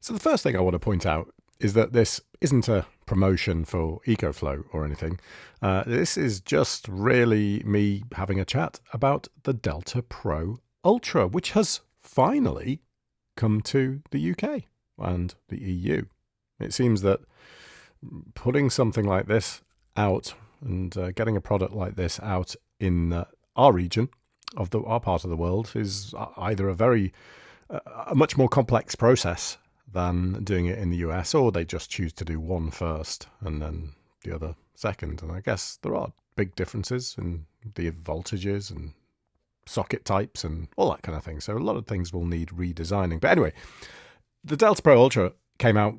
So the first thing I want to point out is that this isn't a promotion for EcoFlow or anything. This is just really me having a chat about the Delta Pro Ultra, which has finally come to the UK and the EU. It seems that putting something like this out and getting a product like this out in our region of our part of the world is either a much more complex process than doing it in the US, or they just choose to do one first and then the other second. And I guess there are big differences in the voltages and socket types and all that kind of thing. So a lot of things will need redesigning. But anyway, the Delta Pro Ultra came out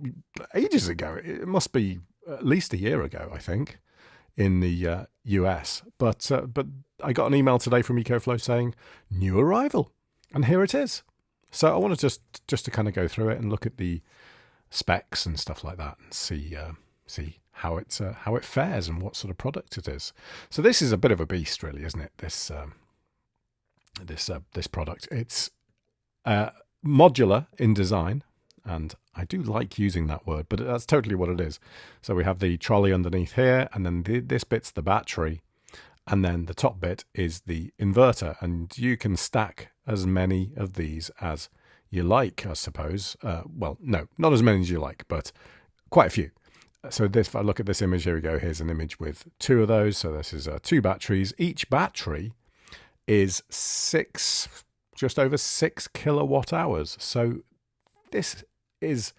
ages ago. It must be at least a year ago, I think, in the US. But I got an email today from EcoFlow saying new arrival, and here it is. So I want to just to kind of go through it and look at the specs and stuff like that and see how it fares and what sort of product it is. So this is a bit of a beast, really, isn't it? This product. It's modular in design, and I do like using that word, but that's totally what it is. So we have the trolley underneath here, and then this bit's the battery, and then the top bit is the inverter, and you can stack as many of these as you like, I suppose. Well, no, not as many as you like, but quite a few. So if I look at this image, here we go. Here's an image with two of those. So this is two batteries. Each battery is just over 6 kilowatt hours. So this is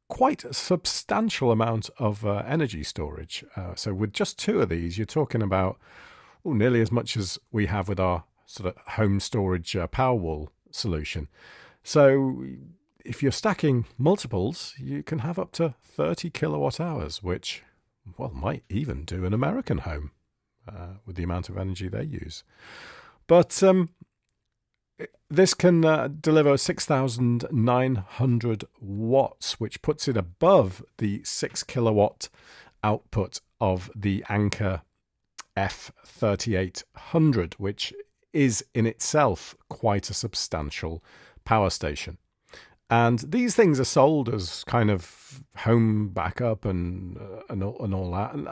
quite a substantial amount of energy storage. So with just two of these, you're talking about nearly as much as we have with our sort of home storage Powerwall solution. So if you're stacking multiples, you can have up to 30 kilowatt hours, which, well, might even do an American home with the amount of energy they use. But this can deliver 6,900 watts, which puts it above the 6 kilowatt output of the Anker F3800, which is in itself quite a substantial power station. And these things are sold as kind of home backup and all that. And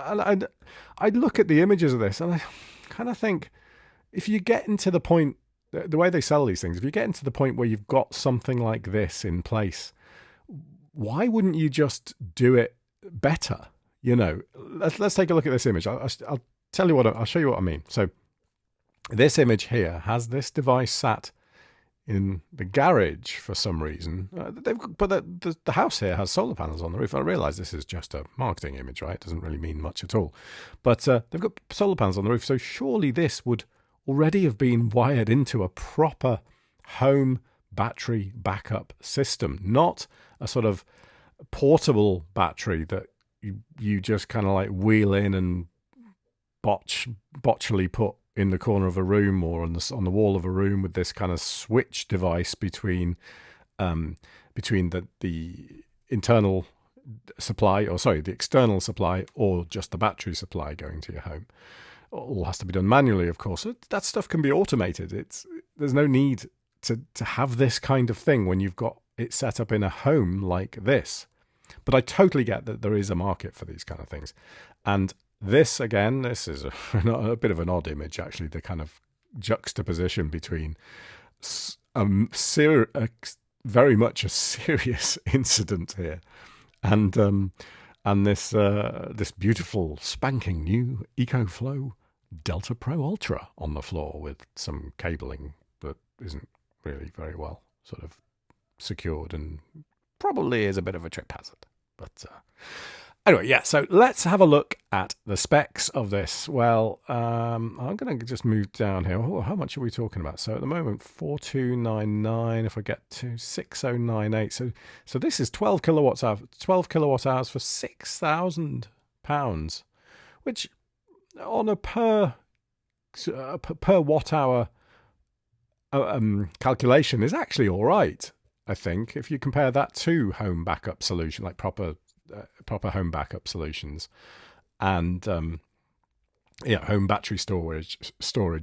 I'd look at the images of this and I kind of think, if you get into the point, the way they sell these things, if you get into the point where you've got something like this in place, why wouldn't you just do it better? You know, let's take a look at this image. I'll tell you I'll show you what I mean. So this image here has this device sat in the garage for some reason. But the house here has solar panels on the roof. I realise this is just a marketing image, right? It doesn't really mean much at all. But they've got solar panels on the roof, so surely this would already have been wired into a proper home battery backup system, not a sort of portable battery that you just kind of like wheel in and botchily put in the corner of a room or on the wall of a room with this kind of switch device between the internal supply, or sorry, the external supply, or just the battery supply going to your home. All has to be done manually, of course. That stuff can be automated. There's no need to have this kind of thing when you've got it set up in a home like this. But I totally get that there is a market for these kind of things. And this, again, this is a bit of an odd image, actually, the kind of juxtaposition between very much a serious incident here and this beautiful spanking new EcoFlow Delta Pro Ultra on the floor with some cabling that isn't really very well sort of secured and probably is a bit of a trip hazard. But anyway, yeah, so let's have a look at the specs of this. Well, I'm going to just move down here. Oh, how much are we talking about? So at the moment, 4299. If I get to 6098, so this is 12 kilowatt hours for £6,000, which on a per watt hour calculation is actually all right. I think if you compare that to home backup solution, like proper home backup solutions, and home battery storage,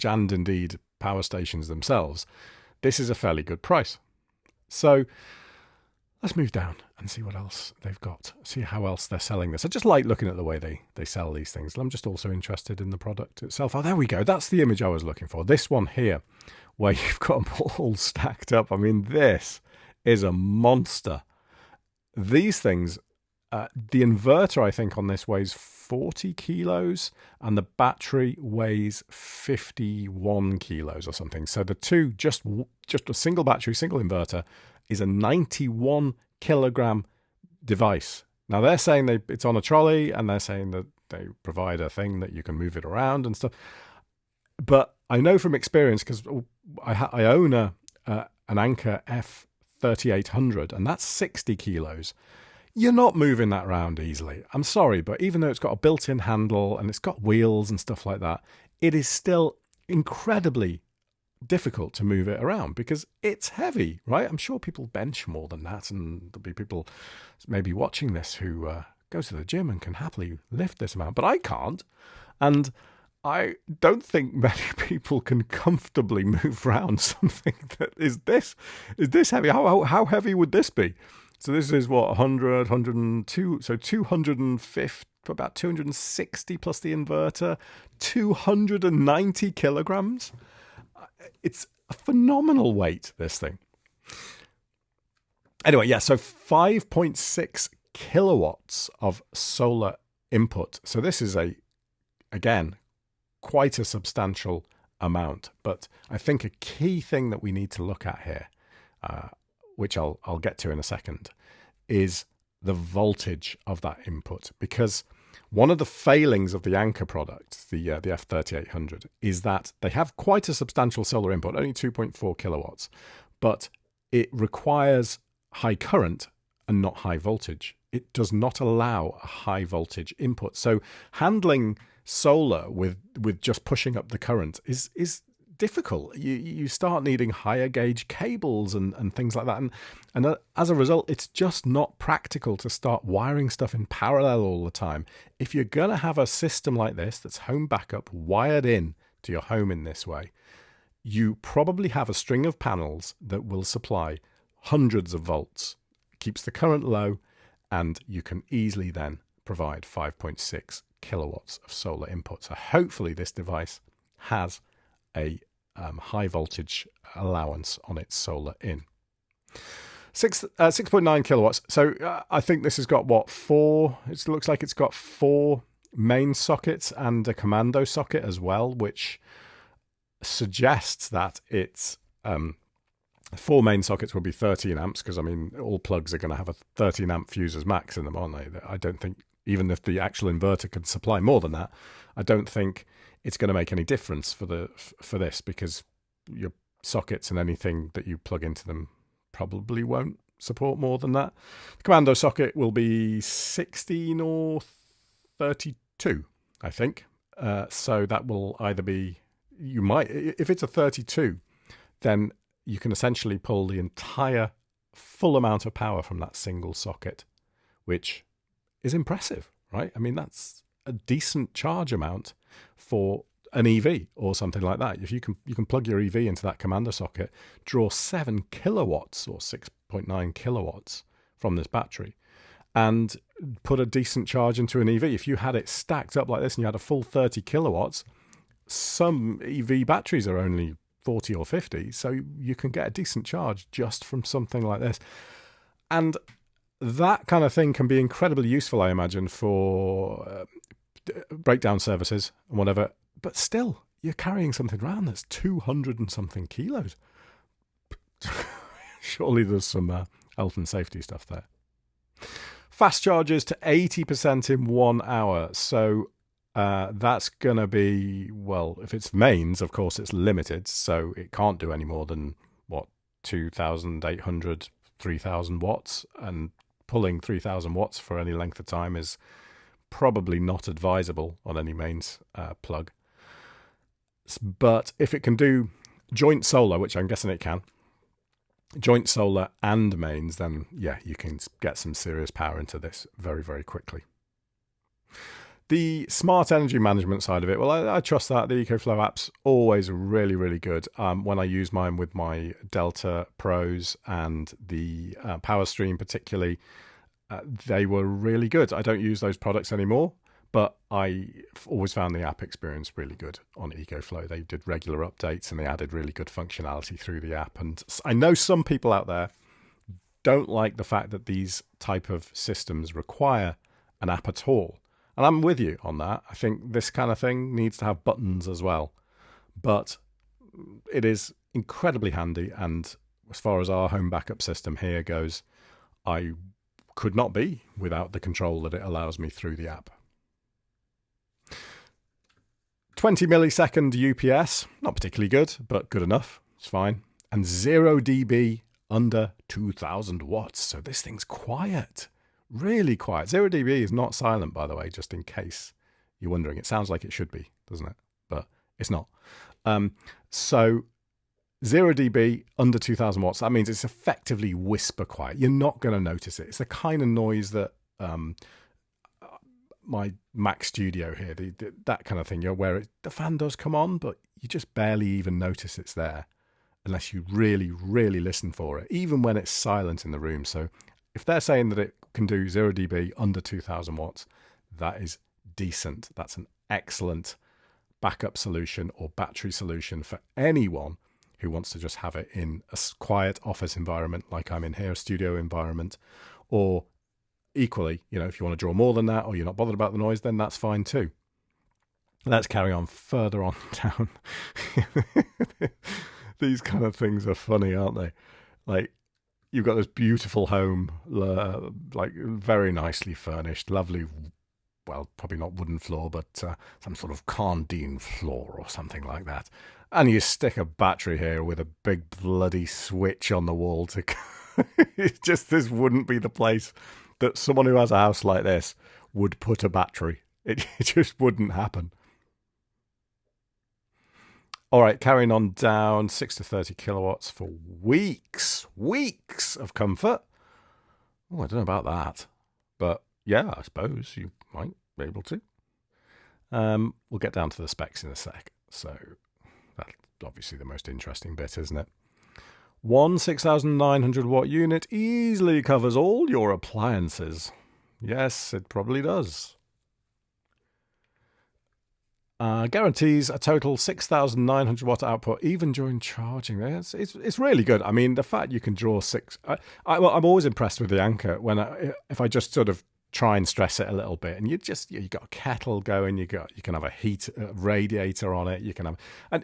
and indeed power stations themselves, this is a fairly good price. So Let's move down and see what else they've got. See how else they're selling this. I just like looking at the way they sell these things. I'm just also interested in the product itself. Oh, there we go. That's the image I was looking for. This one here, where you've got them all stacked up. I mean, this is a monster. These things, the inverter, I think, on this weighs 40 kilos and the battery weighs 51 kilos or something. So the two, just a single battery, single inverter, is a 91 kilogram device. Now they're saying it's on a trolley, and they're saying that they provide a thing that you can move it around and stuff. But I know from experience, because I own an Anker F3800, and that's 60 kilos. You're not moving that around easily. I'm sorry, but even though it's got a built-in handle and it's got wheels and stuff like that, it is still incredibly difficult to move it around because it's heavy, right? I'm sure people bench more than that, and there'll be people maybe watching this who go to the gym and can happily lift this amount, but I can't. And I don't think many people can comfortably move around something that is this heavy. How heavy would this be? So this is what, 100, 102, so 250, about 260 plus the inverter, 290 kilograms. It's a phenomenal weight, this thing. Anyway, yeah, so 5.6 kilowatts of solar input. So this is again, quite a substantial amount. But I think a key thing that we need to look at here, which I'll get to in a second, is the voltage of that input. Because one of the failings of the Anker product, the F3800, is that they have quite a substantial solar input, only 2.4 kilowatts, but it requires high current and not high voltage. It does not allow a high voltage input. So handling solar with just pushing up the current is difficult. You start needing higher gauge cables and things like that, and as a result, it's just not practical to start wiring stuff in parallel all the time. If you're going to have a system like this that's home backup wired in to your home in this way, you probably have a string of panels that will supply hundreds of volts, keeps the current low, and you can easily then provide 5.6 kilowatts of solar input. So hopefully this device has a high voltage allowance on its solar in. 6.9 kilowatts. So I think this has got it looks like it's got 4 main sockets and a commando socket as well, which suggests that it's 4 main sockets will be 13 amps, because I mean all plugs are going to have a 13 amp fuse as max in them, aren't they? I don't think, even if the actual inverter can supply more than that, I don't think it's going to make any difference for this, because your sockets and anything that you plug into them probably won't support more than that. The commando socket will be 16 or 32, I think. So that will either be, if it's a 32, then you can essentially pull the entire full amount of power from that single socket, which is impressive, right? I mean, that's a decent charge amount for an EV or something like that. If you can plug your EV into that commando socket, draw 7 kilowatts or 6.9 kilowatts from this battery, and put a decent charge into an EV. If you had it stacked up like this and you had a full 30 kilowatts, some EV batteries are only 40 or 50, so you can get a decent charge just from something like this. And that kind of thing can be incredibly useful, I imagine, for breakdown services and whatever. But still, you're carrying something around that's 200 and something kilos. Surely there's some health and safety stuff there. Fast charges to 80% in 1 hour. So that's going to be, well, if it's mains, of course, it's limited. So it can't do any more than, 2,800, 3,000 watts. And pulling 3,000 watts for any length of time is probably not advisable on any mains plug. But if it can do joint solar, which I'm guessing it can, joint solar and mains, then yeah, you can get some serious power into this very, very quickly. The smart energy management side of it, well, I trust that. The EcoFlow app's always really, really good. When I use mine with my Delta Pros and the Power Stream particularly, they were really good. I don't use those products anymore, but I always found the app experience really good on EcoFlow. They did regular updates and they added really good functionality through the app. And I know some people out there don't like the fact that these type of systems require an app at all. And I'm with you on that. I think this kind of thing needs to have buttons as well. But it is incredibly handy. And as far as our home backup system here goes, I could not be without the control that it allows me through the app. 20 millisecond UPS, not particularly good, but good enough. It's fine. And 0 dB under 2000 watts. So this thing's quiet. Really quiet. 0 dB is not silent, by the way, just in case you're wondering. It sounds like it should be, doesn't it? But it's not. So 0 dB under 2000 watts, that means it's effectively whisper quiet. You're not going to notice it. It's the kind of noise that my Mac Studio here, that kind of thing, where the fan does come on, but you just barely even notice it's there unless you really, really listen for it, even when it's silent in the room. So if they're saying that it can do 0 dB under 2000 watts, that is decent. That's an excellent backup solution or battery solution for anyone who wants to just have it in a quiet office environment like I'm in here, a studio environment, or equally, if you want to draw more than that or you're not bothered about the noise, then that's fine too. Let's carry on further on down. These kind of things are funny, aren't they? Like, you've got this beautiful home, like very nicely furnished, lovely, well, probably not wooden floor, but some sort of Condine floor or something like that. And you stick a battery here with a big bloody switch on the wall to... this wouldn't be the place that someone who has a house like this would put a battery. It just wouldn't happen. All right, carrying on down, 6 to 30 kilowatts for weeks of comfort. Oh, I don't know about that. But yeah, I suppose you might be able to. We'll get down to the specs in a sec. So that's obviously the most interesting bit, isn't it? One 6,900 watt unit easily covers all your appliances. Yes, it probably does. Guarantees a total 6,900 watt output even during charging. It's really good. I mean, the fact you can draw six. I'm always impressed with the Anker if I just sort of try and stress it a little bit, and you got a kettle going. You can have a heat radiator on it. You can have, and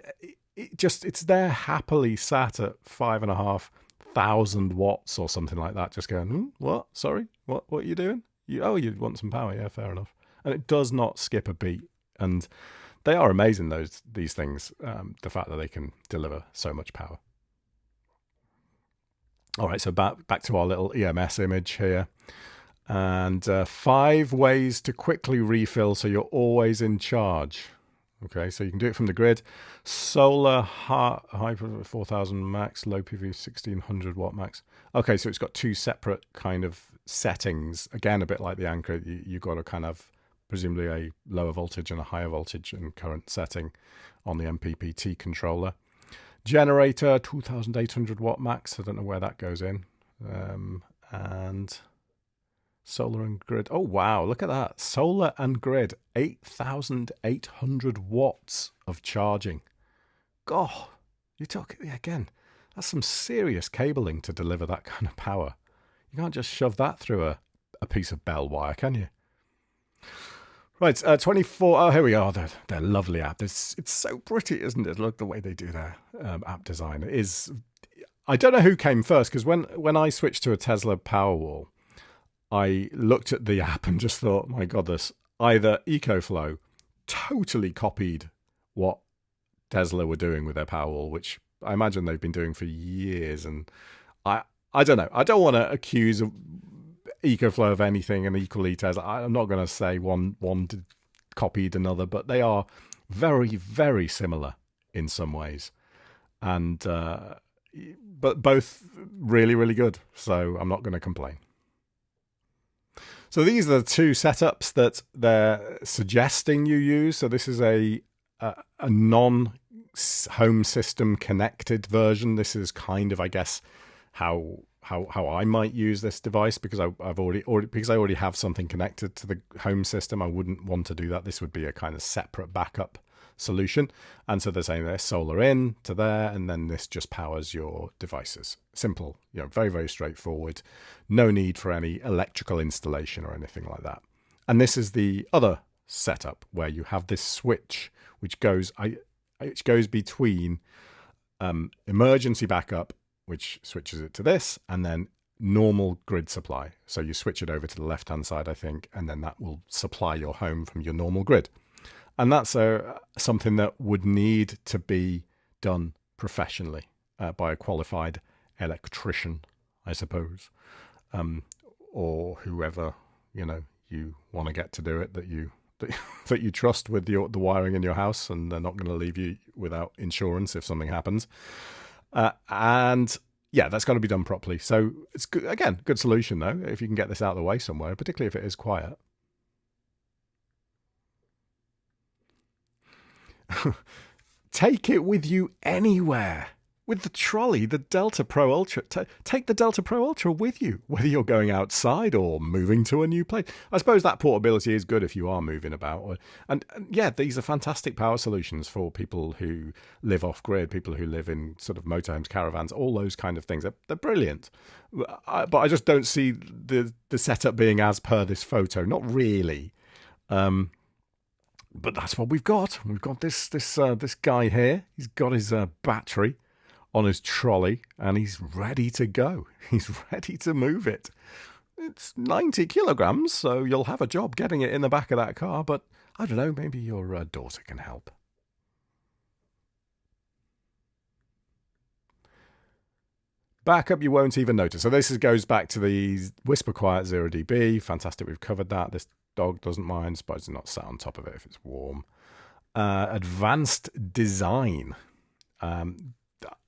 it's there happily sat at 5,500 watts or something like that. Just going, what? Sorry, what are you doing? You want some power? Yeah, fair enough. And it does not skip a beat. And they are amazing, these things, the fact that they can deliver so much power. All right, so back to our little EMS image here. And 5 ways to quickly refill so you're always in charge. Okay, so you can do it from the grid. Solar, high 4,000 max, low PV 1,600 watt max. Okay, so it's got 2 separate kind of settings. Again, a bit like the Anker, you've got to kind of presumably a lower voltage and a higher voltage and current setting on the MPPT controller. Generator, 2,800 watt max. I don't know where that goes in. And solar and grid. Oh, wow. Look at that. Solar and grid, 8,800 watts of charging. God, you talk again. That's some serious cabling to deliver that kind of power. You can't just shove that through a piece of bell wire, can you? Right, 24. Oh, here we are. Their lovely app. It's so pretty, isn't it? Look the way they do their app design. I don't know who came first, because when I switched to a Tesla Powerwall, I looked at the app and just thought, my God, either EcoFlow totally copied what Tesla were doing with their Powerwall, which I imagine they've been doing for years, and I don't know. I don't want to accuse EcoFlow of anything and equally Tesla. I'm not going to say one copied another, but they are very, very similar in some ways, and but both really, really good. So I'm not going to complain. So these are the two setups that they're suggesting you use. So this is a non-home system connected version. This is kind of, I guess, how I might use this device, because I already have something connected to the home system. I wouldn't want to do that. This would be a kind of separate backup solution. And so they're saying there's solar in to there, and then this just powers your devices. Simple, very, very straightforward. No need for any electrical installation or anything like that. And this is the other setup where you have this switch which goes between emergency backup, which switches it to this, and then normal grid supply. So you switch it over to the left-hand side, I think, and then that will supply your home from your normal grid. And that's something that would need to be done professionally by a qualified electrician, I suppose, or whoever you want to get to do it, that you trust with the wiring in your house, and they're not going to leave you without insurance if something happens. And yeah, that's got to be done properly. So it's good, again, good solution though, if you can get this out of the way somewhere, particularly if it is quiet. Take it with you anywhere. With the trolley, the Delta Pro Ultra. Take the Delta Pro Ultra with you, whether you're going outside or moving to a new place. I suppose that portability is good if you are moving about. And yeah, these are fantastic power solutions for people who live off-grid, people who live in sort of motorhomes, caravans, all those kind of things. They're brilliant. But I just don't see the setup being as per this photo. Not really. But that's what we've got. We've got this guy here. He's got his battery on his trolley, and he's ready to go. He's ready to move it. It's 90 kilograms, so you'll have a job getting it in the back of that car, but I don't know, maybe your daughter can help. Backup you won't even notice. So this goes back to the Whisper Quiet 0dB. Fantastic, we've covered that. This dog doesn't mind, suppose it's not sat on top of it if it's warm. Advanced design.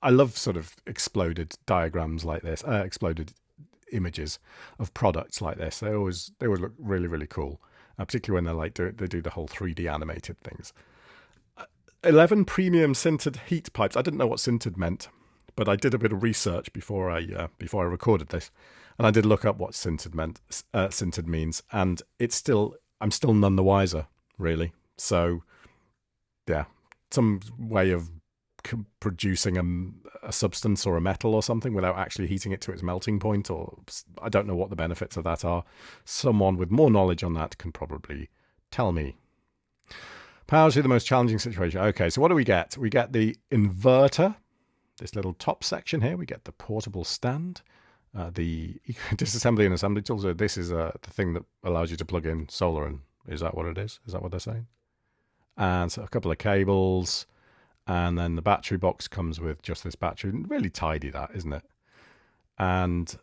I love sort of exploded diagrams like this, exploded images of products like this. They always look really, really cool, particularly when they do the whole 3D animated things. 11 premium sintered heat pipes. I didn't know what sintered meant, but I did a bit of research before I recorded this, and I did look up what sintered means, and I'm still none the wiser, really. So, yeah, some way of producing a substance or a metal or something without actually heating it to its melting point, or I don't know what the benefits of that are. Someone with more knowledge on that can probably tell me. Powers through the most challenging situation. Okay, so what do we get? We get the inverter, this little top section here. We get the portable stand, the disassembly and assembly tools. So this is the thing that allows you to plug in solar, and is that what it is? Is that what they're saying? And so a couple of cables, and then the battery box comes with just this battery. Really tidy, that, isn't it? And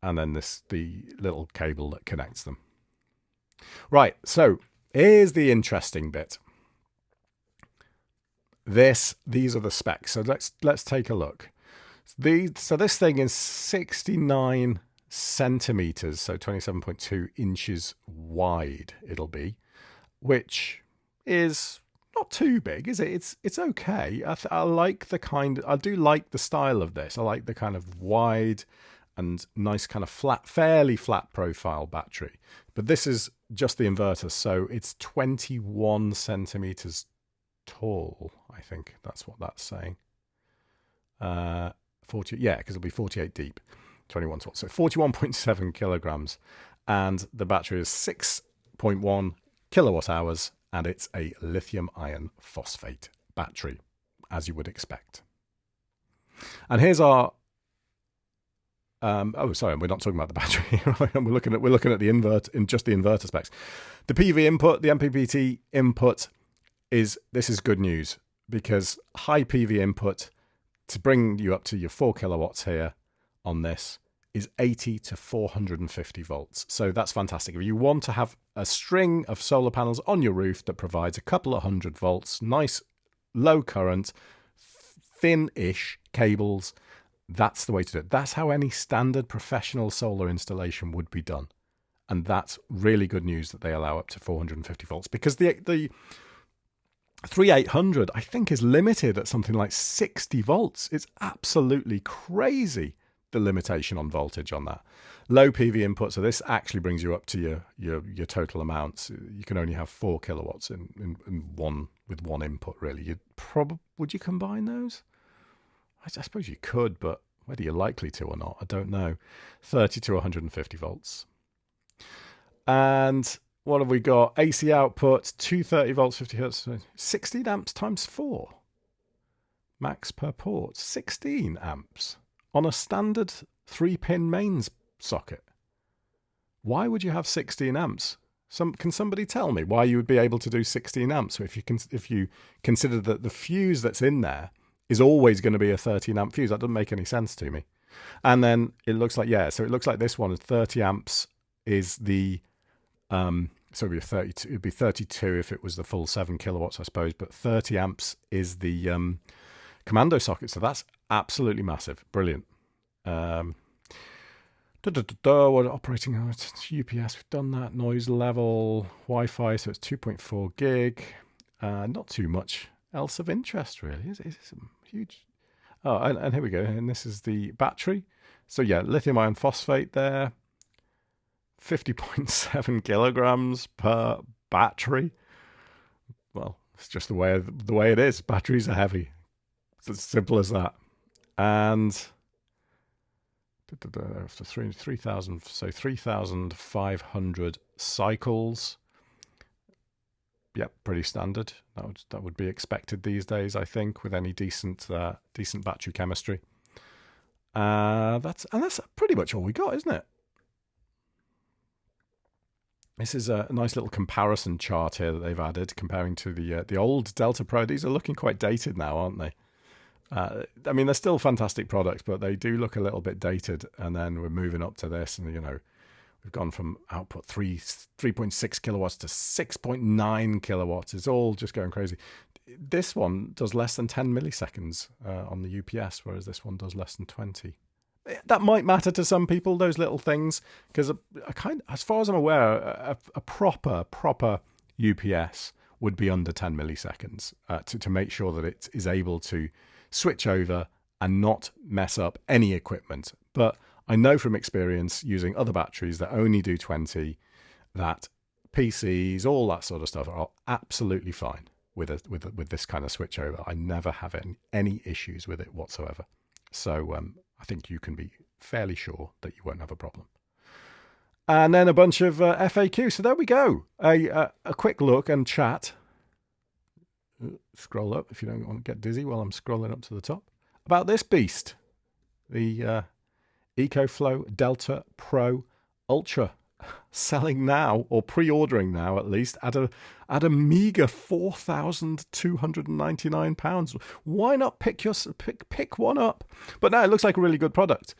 then the little cable that connects them. Right, so here's the interesting bit. These are the specs. So let's take a look. So this thing is 69 centimeters, so 27.2 inches wide it'll be, which is not too big, is it? It's okay. I like I do like the style of this. I like the kind of wide and nice kind of fairly flat profile battery. But this is just the inverter, so it's 21 centimeters tall. I think that's what that's saying. 40, yeah, because it'll be 48 deep, 21 tall. So 41.7 kilograms, and the battery is 6.1 kilowatt hours. And it's a lithium iron phosphate battery, as you would expect. And here's our. Sorry, we're not talking about the battery. we're looking at the inverter specs. The PV input, the MPPT input is good news, because high PV input to bring you up to your 4 kilowatts here on this is 80 to 450 volts. So that's fantastic. If you want to have a string of solar panels on your roof that provides a couple of 100 volts, nice low current, thin-ish cables, that's the way to do it. That's how any standard professional solar installation would be done. And that's really good news that they allow up to 450 volts, because the 3800, I think, is limited at something like 60 volts. It's absolutely crazy, the limitation on voltage on that. Low PV input, so this actually brings you up to your total amounts. You can only have 4 kilowatts in one with one input, really. Would you combine those? I suppose you could, but whether you're likely to or not, I don't know. 30 to 150 volts. And what have we got? AC output, 230 volts, 50 hertz, 16 amps times 4. Max per port, 16 amps on a standard 3-pin mains socket. Why would you have 16 amps? Can somebody tell me why you would be able to do 16 amps if you consider that the fuse that's in there is always going to be a 13 amp fuse? That doesn't make any sense to me. And then it looks like, so it looks like this one is 30 amps is the so it'd be 32 if it was the full 7 kilowatts, I suppose, but 30 amps is the commando socket, so that's absolutely massive. Brilliant. What operating hours? UPS, we've done that. Noise level, Wi-Fi, so it's 2.4 gig. Not too much else of interest, really. It's huge. Oh, and here we go. And this is the battery. So yeah, lithium iron phosphate there. 50.7 kilograms per battery. Well, it's just the way it is. Batteries are heavy. It's as simple as that. And after 3,000, so 3,500 cycles. Yep, pretty standard. That would be expected these days, I think, with any decent battery chemistry. That's pretty much all we got, isn't it? This is a nice little comparison chart here that they've added, comparing to the old Delta Pro. These are looking quite dated now, aren't they? I mean, they're still fantastic products, but they do look a little bit dated. And then we're moving up to this, and we've gone from output 3.6 kilowatts to 6.9 kilowatts. It's all just going crazy. This one does less than 10 milliseconds on the UPS, whereas this one does less than 20. That might matter to some people, those little things, because as far as I'm aware, a proper UPS would be under 10 milliseconds to make sure that it is able to switch over and not mess up any equipment. But I know from experience using other batteries that only do 20, that PCs, all that sort of stuff, are absolutely fine with this kind of switchover. I never have any issues with it whatsoever. So I think you can be fairly sure that you won't have a problem. And then a bunch of FAQ. So there we go. A quick look and chat. Scroll up if you don't want to get dizzy while I'm scrolling up to the top. About this beast. The EcoFlow Delta Pro Ultra. Selling now, or pre-ordering now at least, at a meager £4,299. Why not pick one up? But no, it looks like a really good product.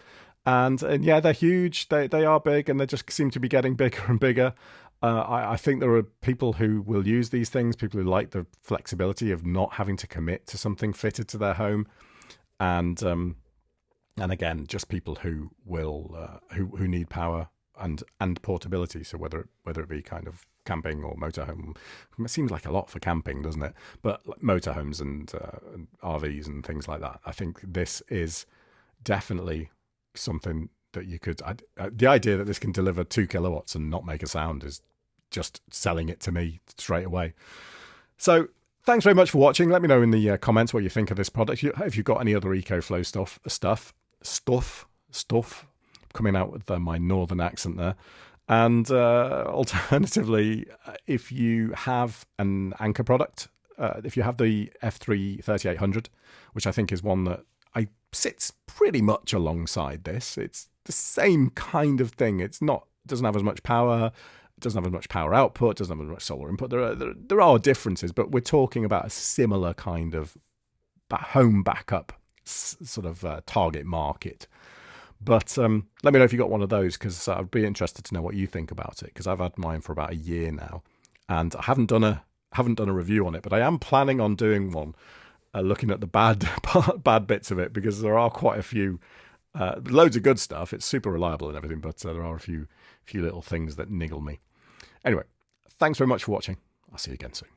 And yeah, they're huge. They are big, and they just seem to be getting bigger and bigger. I think there are people who will use these things, people who like the flexibility of not having to commit to something fitted to their home, and again, just people who will who need power and portability. So whether it be kind of camping or motorhome, it seems like a lot for camping, doesn't it? But like motorhomes and RVs and things like that, I think this is definitely something that you could. The idea that this can deliver 2 kilowatts and not make a sound is just selling it to me straight away. So thanks very much for watching. Let me know in the comments what you think of this product. If you've got any other EcoFlow stuff. Coming out with my northern accent there. And alternatively, if you have an Anker product, if you have the F3 3800, which I think is one that sits pretty much alongside this, it's the same kind of thing. It doesn't have as much power, it doesn't have as much power output, it doesn't have as much solar input. There are differences, but we're talking about a similar kind of home backup sort of target market. But let me know if you got one of those, because I'd be interested to know what you think about it, because I've had mine for about a year now, and I haven't done a review on it, but I am planning on doing one, looking at the bad bits of it, because there are quite a few, loads of good stuff. It's super reliable and everything, but there are a few few little things that niggle me. Anyway, thanks very much for watching. I'll see you again soon.